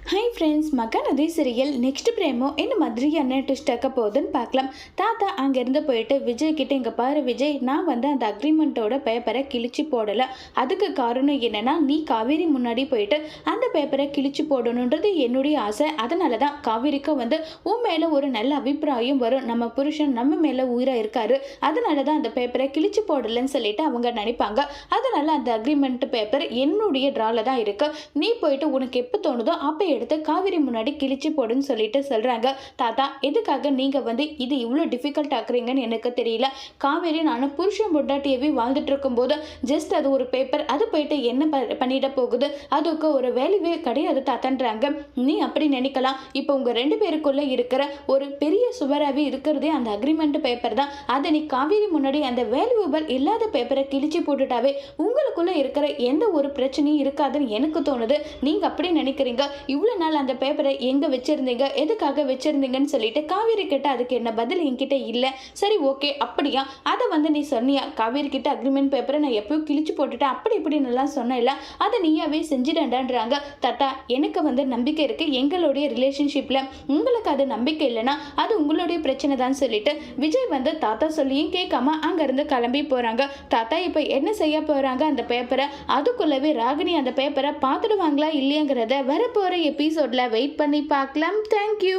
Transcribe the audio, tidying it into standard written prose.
Hi friends, Mahanadi serial next பிரேமோ என்ன மாதிரியான twist ஆக்க போகுதுன்னு பார்க்கலாம். தாத்தா அங்கேருந்து போயிட்டு விஜய் கிட்ட, இங்கே பாரு விஜய், நான் அந்த அக்ரிமெண்ட்டோட பேப்பரை கிழிச்சு போடலை. அதுக்கு காரணம் என்னன்னா, நீ காவேரி முன்னாடி போயிட்டு அந்த பேப்பரை கிழிச்சு போடணுன்றது என்னுடைய ஆசை. அதனால தான் காவேரிக்கு உன் மேலே ஒரு நல்ல அபிப்பிராயம் வரும். நம்ம புருஷன் நம்ம மேலே உயிராக இருக்காரு, அதனால தான் அந்த பேப்பரை கிழிச்சு போடலைன்னு சொல்லிட்டு அவங்க நினைப்பாங்க. அதனால அந்த அக்ரிமெண்ட் பேப்பர் என்னுடைய ட்ரால தான் இருக்கு. நீ போயிட்டு உனக்கு எப்போ தோணுதோ அப்போ எடுத்து காவேரி முன்னாடி கிழிச்சு போடுன்னு சொல்லிட்டு சொல்றாங்க. தாத்தா, எதுக்காக நீங்க இது இவ்வளோ டிஃபிகல்ட் ஆக்குறீங்கன்னு எனக்கு தெரியல. காவேரி நானும் புருஷன் பொண்டாட்டியவே வாழ்ந்துட்டு இருக்கும்போது ஜஸ்ட் அது ஒரு பேப்பர், அது போயிட்டு என்ன பண்ணிட போகுது, அதுக்கு ஒரு வேல்யூவே கிடையாது தாத்தான்றாங்க. நீ அப்படி நினைக்கலாம். இப்போ உங்க ரெண்டு பேருக்குள்ள இருக்கிற ஒரு பெரிய சுவராகவே இருக்கிறதே அந்த அக்ரிமெண்ட் பேப்பர் தான். அதை நீ காவேரி முன்னாடி அந்த வேல்யூபிள் இல்லாத பேப்பரை கிழிச்சு போட்டுட்டாவே உங்களுக்குள்ள இருக்கிற எந்த ஒரு பிரச்சனையும் இருக்காதுன்னு எனக்கு தோணுது. நீங்க அப்படி நினைக்கிறீங்க. இவ்வளோ நாள் அந்த பேப்பரை எங்கே வச்சுருந்தீங்க, எதுக்காக வச்சுருந்தீங்கன்னு சொல்லிட்டு காவேரி கிட்ட அதுக்கு என்ன பதில் என்கிட்ட இல்லை. சரி ஓகே, அப்படியா, அதை நீ சொன்னியா காவேரி கிட்ட அக்ரிமெண்ட் பேப்பரை நான் எப்போ கிழிச்சு போட்டுட்டேன் அப்படி இப்படி நல்லா சொன்னேன்ல, அதை நீயாவே செஞ்சிடண்டான்றாங்க. தாத்தா, எனக்கு நம்பிக்கை இருக்குது எங்களுடைய ரிலேஷன்ஷிப்பில். உங்களுக்கு அது நம்பிக்கை இல்லைன்னா அது உங்களுடைய பிரச்சனை தான் சொல்லிட்டு விஜய் தாத்தா சொல்லியும் கேட்காம அங்கேருந்து கிளம்பி போகிறாங்க. தாத்தா இப்போ என்ன செய்ய போகிறாங்க அந்த பேப்பரை, அதுக்குள்ளவே ராகினி அந்த பேப்பரை பார்த்துடுவாங்களா இல்லையாங்கிறத வரப்போகிற எபிசோடில் வெயிட் பண்ணி பார்க்கலாம். தேங்க்யூ.